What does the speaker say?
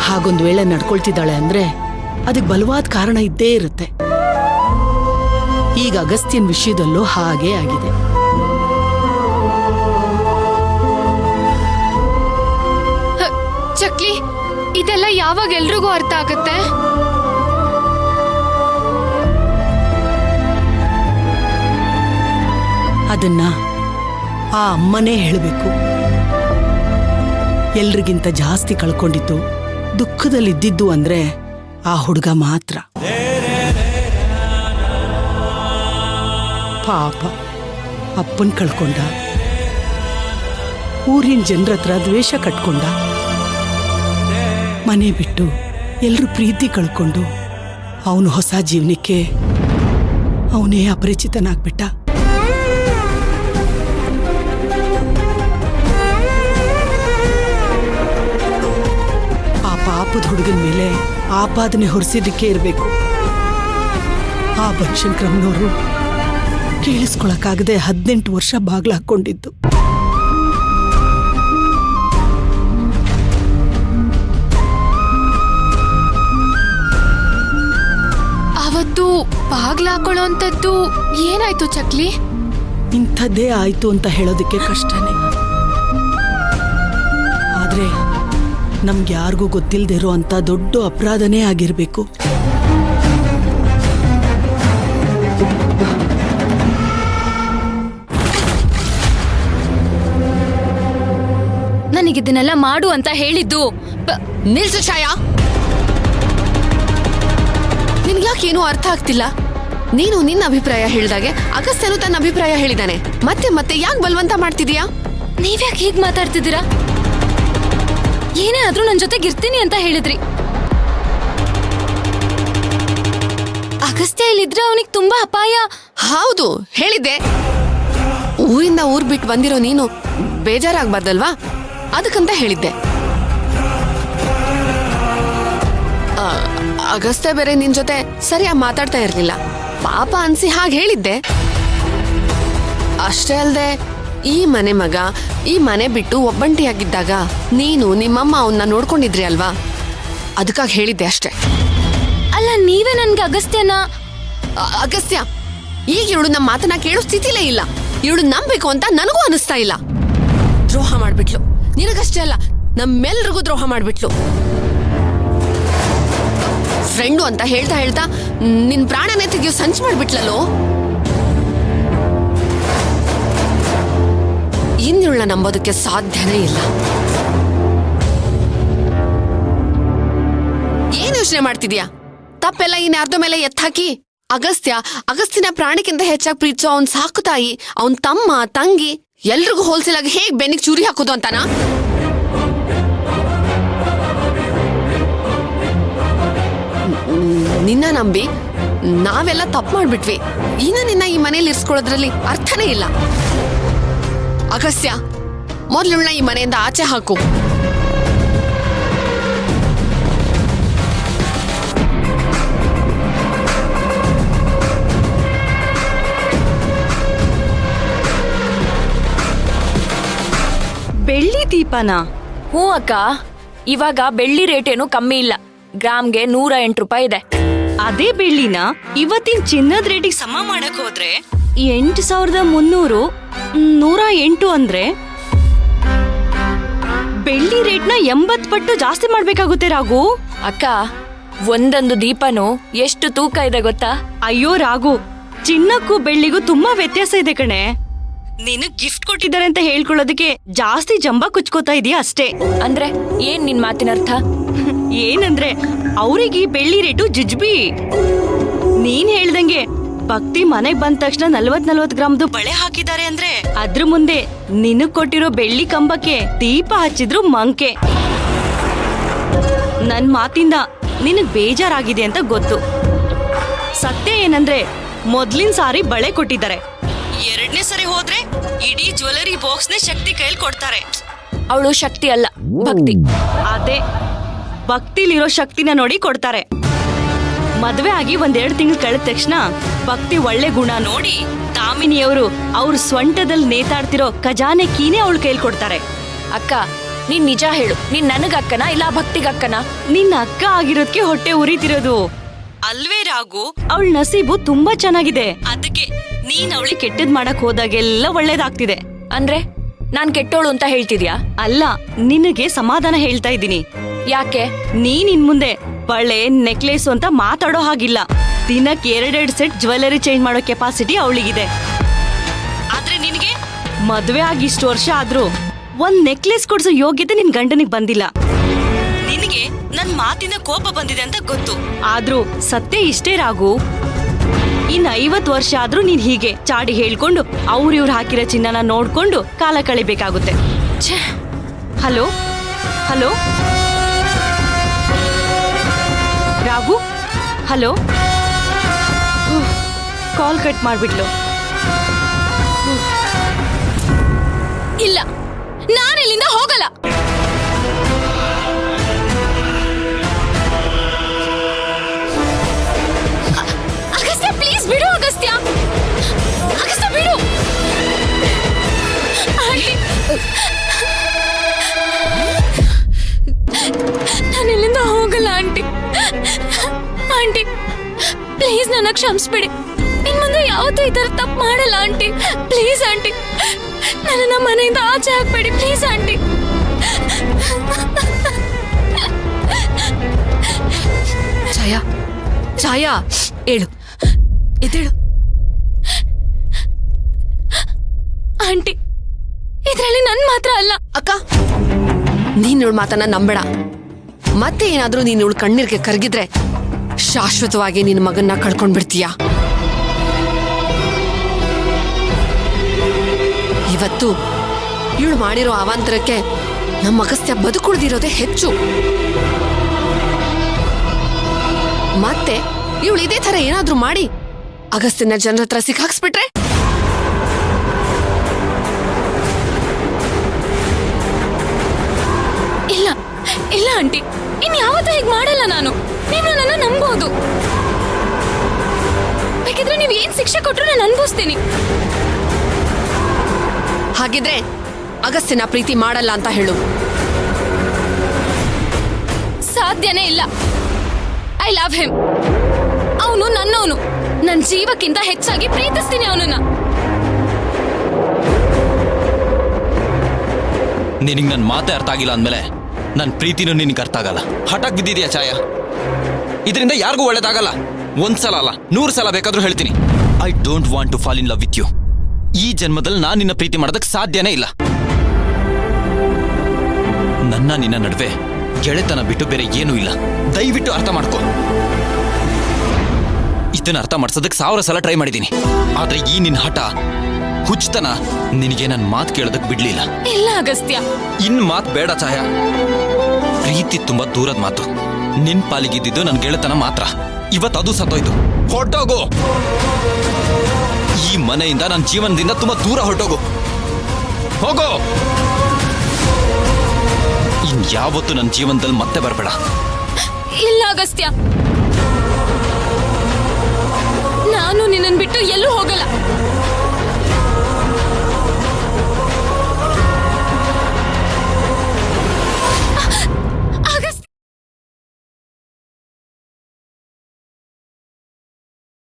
ಹಾಗೊಂದ್ ವೇಳೆ ನಡ್ಕೊಳ್ತಿದ್ದಾಳೆ ಅಂದ್ರೆ ಅದಕ್ಕೆ ಬಲವಾದ ಕಾರಣ ಇದ್ದೇ ಇರುತ್ತೆ. ಈಗ ಅಗಸ್ತ್ಯನ್ ವಿಷಯದಲ್ಲೂ ಹಾಗೇ ಆಗಿದೆ. ಚಕ್ಲಿ, ಇದೆಲ್ಲ ಯಾವಾಗ ಎಲ್ರಿಗೂ ಅರ್ಥ ಆಗತ್ತೆ? ಅದನ್ನ ಆ ಅಮ್ಮನೇ ಹೇಳಬೇಕು. ಎಲ್ರಿಗಿಂತ ಜಾಸ್ತಿ ಕಳ್ಕೊಂಡಿದ್ದು, ದುಃಖದಲ್ಲಿದ್ದಿದ್ದು ಅಂದ್ರೆ ಆ ಹುಡುಗ ಮಾತ್ರ. ಪಾಪ ಅಪ್ಪನ್ ಕಳ್ಕೊಂಡ, ಊರಿನ ಜನರ ಹತ್ರ ದ್ವೇಷ ಕಟ್ಕೊಂಡ, ಮನೆ ಬಿಟ್ಟು ಎಲ್ರೂ ಪ್ರೀತಿ ಕಳ್ಕೊಂಡು ಅವನು ಹೊಸ ಜೀವನಕ್ಕೆ ಅವನೇ ಅಪರಿಚಿತನಾಗ್ಬಿಟ್ಟ. ಆ ಪಾಪದ ಹುಡುಗನ ಮೇಲೆ ಆಪಾದನೆ ಹೊರಿಸಿದ್ದಕ್ಕೆ ಇರಬೇಕು ಆ ಬನಶಂಕರಮ್ಮನವರು ಕೇಳಿಸ್ಕೊಳಕ್ಕಾಗದೆ 18 ವರ್ಷ ಬಾಗ್ಲು ಹಾಕೊಂಡಿದ್ದು. ಅವತ್ತು ಬಾಗ್ಲು ಹಾಕೊಳ್ಳೋ ಅಂತದ್ದು ಏನಾಯ್ತು ಚಕ್ಲಿ? ಇಂಥದ್ದೇ ಆಯ್ತು ಅಂತ ಹೇಳೋದಕ್ಕೆ ಕಷ್ಟನೇ. ಆದ್ರೆ ನಮ್ಗೆ ಯಾರಿಗೂ ಗೊತ್ತಿಲ್ದಿರೋ ಅಂತ ದೊಡ್ಡ ಅಪರಾಧನೇ ಆಗಿರ್ಬೇಕು. ನನಗಿದನ್ನೆಲ್ಲ ಮಾಡು ಅಂತ ಹೇಳಿದ್ದು. ನಿಲ್ಸು ಛಾಯಾ, ನಿನ್ಗ್ಯಾಕೇನೂ ಅರ್ಥ ಆಗ್ತಿಲ್ಲ. ನೀನು ನಿನ್ನ ಅಭಿಪ್ರಾಯ ಹೇಳಿದಾಗೆ ಅಗಸ್ತ್ಯನು ತನ್ನ ಅಭಿಪ್ರಾಯ ಹೇಳಿದಾನೆ. ಮತ್ತೆ ಮತ್ತೆ ಯಾಕೆ ಬಲವಂತ ಮಾಡ್ತಿದೀಯಾ? ನೀವ್ಯಾಕೆ ಹೀಗ್ ಮಾತಾಡ್ತಿದ್ದೀರಾ? ಏನೇ ಆದ್ರೂ ನನ್ ಜೊತೆಗೆ ಇರ್ತೀನಿ ಅಂತ ಹೇಳಿದ್ರಿ. ಅಗಸ್ತ್ಯ ಇಲ್ಲಿದ್ರೆ ಅವನಿಗೆ ತುಂಬಾ ಅಪಾಯ. ಹೌದು, ಹೇಳಿದ್ದೆ. ಊರಿಂದ ಊರ್ ಬಿಟ್ಟು ಬಂದಿರೋ ನೀನು ಬೇಜಾರಾಗ್ಬಾರ್ದಲ್ವಾ, ಅದಕ್ಕಂತ ಹೇಳಿದ್ದೆ. ಅಗಸ್ತ್ಯ ಬೇರೆ ನಿನ್ ಜೊತೆ ಸರಿಯಾಗಿ ಮಾತಾಡ್ತಾ ಇರ್ಲಿಲ್ಲ, ಪಾಪ ಅನ್ಸಿ ಹಾಗೆ ಹೇಳಿದ್ದೆ. ಅಷ್ಟೇ ಅಲ್ದೆ, ಈ ಮನೆ ಮಗ ಈ ಮನೆ ಬಿಟ್ಟು ಒಬ್ಬಂಟಿಯಾಗಿದ್ದಾಗ ನೀನು ನಿಮ್ಮಮ್ಮ ಅವನ್ನ ನೋಡ್ಕೊಂಡಿದ್ರಿ ಅಲ್ವಾ, ಅದಕ್ಕಾಗಿ ಹೇಳಿದ್ದೆ ಅಷ್ಟೇ. ಅಲ್ಲ, ನೀವೇ ನನ್ಗೆ ಅಗಸ್ತ್ಯನ ಅಗಸ್ತ್ಯ ಈಗ ಇವಳು ನಮ್ಮ ಮಾತನ್ನ ಕೇಳೋ ಸ್ಥಿತಿಲೇ ಇಲ್ಲ. ಇವಳು ನಂಬೇಕು ಅಂತ ನನಗೂ ಅನಿಸ್ತಾ ಇಲ್ಲ. ದ್ರೋಹ ಮಾಡ್ಬಿಟ್ಲು, ನಿನಗಷ್ಟೇ ಅಲ್ಲ ನಮ್ಮೆಲ್ರಿಗೂ ದ್ರೋಹ ಮಾಡ್ಬಿಟ್ಲು. ಫ್ರೆಂಡು ಅಂತ ಹೇಳ್ತಾ ಹೇಳ್ತಾ ನಿನ್ ಪ್ರಾಣನೇ ತೆಗೆಯೋ ಸಂಚು ಮಾಡ್ಬಿಟ್ಲಲ್ಲೋ. ಇನ್ನಿವಳನ್ನ ನಂಬೋದಕ್ಕೆ ಸಾಧ್ಯನೇ ಇಲ್ಲ. ಏನ್ ಯೋಚನೆ ಮಾಡ್ತಿದ್ಯಾ? ತಪ್ಪೆಲ್ಲ ಇನ್ಯಾರ್ದೋ ಮೇಲೆ ಎತ್ತಾಕಿ ಅಗಸ್ತ್ಯನ ಪ್ರಾಣಕ್ಕಿಂತ ಹೆಚ್ಚಾಗಿ ಪ್ರೀತಿಸೋ ಅವನ್ ಸಾಕು ತಾಯಿ, ಅವನ್ ತಮ್ಮ ತಂಗಿ ಎಲ್ರಿಗೂ ಹೋಲ್ಸಿಲಾಗ ಹೇಗ್ ಬೆನ್ನಿಗೆ ಚೂರಿ ಹಾಕೋದು ಅಂತಾನ? ನಿನ್ನ ನಂಬಿ ನಾವೆಲ್ಲ ತಪ್ಪು ಮಾಡ್ಬಿಟ್ವಿ. ಇನ್ನು ನಿನ್ನ ಈ ಮನೇಲಿ ಇರ್ಸ್ಕೊಳ್ಳೋದ್ರಲ್ಲಿ ಅರ್ಥನೇ ಇಲ್ಲ. ಅಗಸ್ತ್ಯ, ಮೊದ್ಲುಳ್ಳ ಈ ಮನೆಯಿಂದ ಆಚೆ ಹಾಕು. ಬೆಳ್ಳಿ ದೀಪನ? ಹ್ಞೂ ಅಕ್ಕ, ಇವಾಗ ಬೆಳ್ಳಿ ರೇಟ್ ಏನು ಕಮ್ಮಿ ಇಲ್ಲ. ಗ್ರಾಮ್ಗೆ 108 ರೂಪಾಯಿ ಇದೆ. ಅದೇ ಬೆಳ್ಳಿನ ಇವತ್ತಿನ ಚಿನ್ನದ ರೇಟಿಗೆ ಸಮ ಮಾಡಕ್ ಹೋದ್ರೆ 8,300 108 ಅಂದ್ರೆ ಬೆಳ್ಳಿ ರೇಟ್ನ 80 ಪಟ್ಟು ಜಾಸ್ತಿ ಮಾಡ್ಬೇಕಾಗುತ್ತೆ ರಾಘು. ಅಕ್ಕ, ಒಂದೊಂದು ದೀಪನೂ ಎಷ್ಟು ತೂಕ ಇದೆ ಗೊತ್ತಾ? ಅಯ್ಯೋ ರಾಘು, ಚಿನ್ನಕ್ಕೂ ಬೆಳ್ಳಿಗೂ ತುಂಬಾ ವ್ಯತ್ಯಾಸ ಇದೆ ಕಣೆ. ನಿನಗ್ ಗಿಫ್ಟ್ ಕೊಟ್ಟಿದ್ದಾರೆ ಅಂತ ಹೇಳ್ಕೊಳ್ಳೋದಕ್ಕೆ ಜಾಸ್ತಿ ಜಂಬ ಕುಚ್ಕೋತಾ ಇದೀಯ ಅಷ್ಟೇ. ಅಂದ್ರೆ ಏನ್ ನಿನ್ ಮಾತಿನ ಅರ್ಥ? ಏನಂದ್ರೆ ಅವ್ರಿಗೆ ಬೆಳ್ಳಿ ರೇಟು ಜುಜ್ಬಿ. ನೀನ್ ಹೇಳ್ದಂಗೆ ಭಕ್ತಿ ಮನೆಗ್ ಬಂದ ತಕ್ಷಣ 40 ಗ್ರಾಮ್ದು ಬಳೆ ಹಾಕಿದ್ದಾರೆ ಅಂದ್ರೆ ಅದ್ರ ಮುಂದೆ ನಿನಗ್ ಕೊಟ್ಟಿರೋ ಬೆಳ್ಳಿ ಕಂಬಕ್ಕೆ ದೀಪ ಹಚ್ಚಿದ್ರು ಮಂಕೆ. ನನ್ ಮಾತಿಂದ ನಿನಗ್ ಬೇಜಾರಾಗಿದೆ ಅಂತ ಗೊತ್ತು. ಸತ್ಯ ಏನಂದ್ರೆ ಮೊದ್ಲಿನ ಸಾರಿ ಬಳೆ ಕೊಟ್ಟಿದ್ದಾರೆ, 2ನೇ ಸರಿ ಹೋದ್ರೆ ಇಡೀ ಜ್ಯುವೆಲರಿ ಬಾಕ್ಸ್ನೇ ಶಕ್ತಿ ಕೈಯಲ್ಲಿ ಕೊಡ್ತಾರೆ. ಅವಳು ಶಕ್ತಿ ಅಲ್ಲ, ಭಕ್ತಿ. ಅದೇ ಭಕ್ತಿಲಿರೋ ಶಕ್ತಿನ ನೋಡಿ ಕೊಡ್ತಾರೆ. ಮದ್ವೆ ಆಗಿ 1-2 ತಿಂಗಳು ಕಳೆದ ತಕ್ಷಣ ಭಕ್ತಿ ಒಳ್ಳೆ ಗುಣ ನೋಡಿ ದಾಮಿನಿಯವರು ಅವ್ರ ಸ್ವಂಟದಲ್ಲಿ ನೇತಾಡ್ತಿರೋ ಖಜಾನೆ ಕೀನೇ ಅವಳ ಕೈಲಿ ಕೊಡ್ತಾರೆ. ಅಕ್ಕ, ನೀನ್ ನಿಜ ಹೇಳು, ನೀನ್ ನನಗ್ ಅಕ್ಕನ ಇಲ್ಲ ಭಕ್ತಿಗ್ ಅಕ್ಕನ? ನಿನ್ನ ಅಕ್ಕ ಆಗಿರೋದ್ಕೆ ಹೊಟ್ಟೆ ಉರಿತಿರೋದು ಅಲ್ವೇ ರಾಗು. ಅವಳ ನಸೀಬು ತುಂಬಾ ಚೆನ್ನಾಗಿದೆ, ಅದಕ್ಕೆ ನೀನ್ ಅವಳಿಗೆ ಕೆಟ್ಟದ್ ಮಾಡಕ್ ಹೋದಾಗೆಲ್ಲ ಒಳ್ಳೇದಾಗ್ತಿದೆ. ಅಂದ್ರೆ ನಾನ್ ಕೆಟ್ಟೋಳು ಅಂತ ಹೇಳ್ತಿದ್ಯಾ? ಅಲ್ಲ, ನಿನಗೆ ಸಮಾಧಾನ ಹೇಳ್ತಾ ಇದ್ದೀನಿ. ಯಾಕೆ? ನೀನ್ ಇನ್ ಮುಂದೆ ಬಳೆ ನೆಕ್ಲೇಸ್ ಅಂತ ಮಾತಾಡೋ ಹಾಗಿಲ್ಲ. ದಿನಕ್ಕೆ 2 ಸೆಟ್ ಜ್ಯುವೆಲರಿ ಚೇಂಜ್ ಮಾಡೋ ಕೆಪಾಸಿಟಿ ಅವಳಿಗಿದೆ. ಆದ್ರೆ ನಿನಗೆ ಮದ್ವೆ ಆಗಿ ಇಷ್ಟು ವರ್ಷ ಆದ್ರೂ ಒಂದ್ ನೆಕ್ಲೆಸ್ ಕೊಡ್ಸೋ ಯೋಗ್ಯತೆ ನಿನ್ ಗಂಡನಿಗೆ ಬಂದಿಲ್ಲ. ನಿನಗೆ ನನ್ ಮಾತಿನ ಕೋಪ ಬಂದಿದೆ ಅಂತ ಗೊತ್ತು, ಆದ್ರೂ ಸತ್ಯ ಇಷ್ಟೇ ರಾಗು. ಇನ್ 50 ವರ್ಷ ಆದ್ರೂ ನೀನ್ ಹೀಗೆ ಚಾಡಿ ಹೇಳ್ಕೊಂಡು ಇವ್ರು ಹಾಕಿರೋ ಚಿನ್ನನ ನೋಡ್ಕೊಂಡು ಕಾಲ ಕಳಿಬೇಕಾಗುತ್ತೆ. Hello hello Raghu, hello. Call cut ಮಾಡ್ಬಿಟ್ಲು. ಇಲ್ಲ, ನಾನು ಇಲ್ಲಿಂದ ಹೋಗಲ್ಲ. ಅಗಸ್ತ್ಯ, ಪ್ಲೀಸ್ ಬಿಡು. ಅಗಸ್ತ್ಯ, ಅಗಸ್ತ್ಯ ಬಿಡು. ಆಂಟಿ, ನಾನು ಇಲ್ಲಿಂದ ಹೋಗಲ್ಲ ಆಂಟಿ. ಆಂಟಿ ಪ್ಲೀಸ್ ನನ್ನ ಕ್ಷಮಿಸ್ಬಿಡಿ. ಇನ್ ಮುಂದೆ ಯಾವತ್ತೂ ಈ ತರ ತಪ್ಪು ಮಾಡಲ್ಲ ಆಂಟಿ. ಪ್ಲೀಸ್ ಆಂಟಿ, ನನ್ನ ಮನೆಯಿಂದ ಆಚೆ ಹಾಕ್ಬೇಡಿ ಪ್ಲೀಸ್ ಆಂಟಿ. ಛಾಯಾ, ಛಾಯಾ, ಹೇಳು, ಎದ್ದೇಳು. ಆಂಟಿ, ಇದ್ರಲ್ಲಿ ನನ್ ಮಾತ್ರ ಅಲ್ಲ. ಅಕ್ಕ, ನೀನ್ ಇವಳ ಮಾತನ್ನ ನಂಬೇಡ. ಮತ್ತೆ ಏನಾದ್ರೂ ನೀನ್ ಇವಳು ಕಣ್ಣೀರ್ಗೆ ಕರಗಿದ್ರೆ ಶಾಶ್ವತವಾಗಿ ನಿನ್ನ ಮಗನ್ನ ಕಳ್ಕೊಂಡ್ಬಿಡ್ತೀಯ. ಇವತ್ತು ಇವಳು ಮಾಡಿರೋ ಅವಾಂತರಕ್ಕೆ ನಮ್ಮ ಅಗಸ್ತ್ಯ ಬದುಕುಳಿದಿರೋದೇ ಹೆಚ್ಚು. ಮತ್ತೆ ಇವಳು ಇದೇ ತರ ಏನಾದ್ರೂ ಮಾಡಿ ಅಗಸ್ತ್ಯನ ಜನರ ಹತ್ರ ಸಿಕ್ಕಾಕ್ಸ್ಬಿಟ್ರೆ? ಇಲ್ಲ ಇಲ್ಲ ಆಂಟಿ, ಇನ್ ಯಾವತ್ತೂ ಹೀಗೆ ಮಾಡಲ್ಲ ನಾನು. ನೀವು ನನ್ನನ್ನ ನಂಬೋದು. ಬೇಕಿದ್ರೆ ನೀವು ಏನ್ ಶಿಕ್ಷೆ ಕೊಟ್ರು ನಾನು ಅನ್ಭವಿಸ್ತೀನಿ. ಹಾಗಿದ್ರೆ ಅಗಸ್ತ್ಯನ ಪ್ರೀತಿ ಮಾಡಲ್ಲ ಅಂತ ಹೇಳು. ಸಾಧ್ಯನೇ ಇಲ್ಲ. I love him. ಅವನು ನನ್ನವನು. ನನ್ನ ಜೀವಕ್ಕಿಂತ ಹೆಚ್ಚಾಗಿ ಪ್ರೀತಿಸ್ತೀನಿ ಅವನನ್ನ. ನಿನಗೆ ನನ್ನ ಮಾತೇ ಅರ್ಥ ಆಗಿಲ್ಲ ಅಂದ್ಮೇಲೆ ನನ್ನ ಪ್ರೀತಿನೂ ನಿನಗೆ ಅರ್ಥ ಆಗಲ್ಲ. ಹಠಾಕ್ ಬಿದ್ದಿದ್ಯಾ ಛಾಯಾ? ಇದರಿಂದ ಯಾರಿಗೂ ಒಳ್ಳೇದಾಗಲ್ಲ. 1 ಸಲ ಅಲ್ಲ, 100 ಸಲ ಬೇಕಾದ್ರೂ ಹೇಳ್ತೀನಿ. I don't want to fall in love with you. ಈ ಜನ್ಮದಲ್ಲಿ ನಾನು ನಿನ್ನ ಪ್ರೀತಿ ಮಾಡೋದಕ್ಕೆ ಸಾಧ್ಯನೇ ಇಲ್ಲ. ನನ್ನ ನಿನ್ನ ನಡುವೆ ಗೆಳೆತನ ಬಿಟ್ಟು ಬೇರೆ ಏನೂ ಇಲ್ಲ. ದಯವಿಟ್ಟು ಅರ್ಥ ಮಾಡ್ಕೋ. ಇದನ್ನ ಅರ್ಥ ಮಾಡ್ಸೋದಕ್ಕೆ 1000 ಸಲ ಟ್ರೈ ಮಾಡಿದ್ದೀನಿ. ಆದ್ರೆ ಈ ನಿನ್ನ ಹಠ, ಹುಚ್ಚತನ ನಿನಗೆ ನನ್ನ ಮಾತು ಕೇಳೋದಕ್ಕೆ ಬಿಡ್ಲಿಲ್ಲ. ಇಲ್ಲ ಅಗಸ್ತ್ಯ, ಇನ್ ಮಾತು ಬೇಡ ಛಾಯಾ. ಪ್ರೀತಿ ತುಂಬಾ ದೂರದ ಮಾತು. ನಿನ್ ಪಾಲಿಗಿದ್ದು ನನ್ ಗೆಳೆತನ ಮಾತ್ರ. ಇವತ್ತದು ಸತ್ತೋಯ್ತು. ಹೊರಟೋಗು. ಈ ಮನೆಯಿಂದ ನನ್ನ ಜೀವನದಿಂದ ತುಂಬಾ ದೂರ ಹೊರಟೋಗು. ಹೋಗೋ. ಇನ್ಯಾವತ್ತು ನನ್ನ ಜೀವನದಲ್ಲಿ ಮತ್ತೆ ಬರಬೇಡ. ಇಲ್ಲ ಅಗಸ್ತ್ಯ, ನಾನು ನಿನ್ನನ್ ಬಿಟ್ಟು ಎಲ್ಲೂ ಹೋಗಲ್ಲ.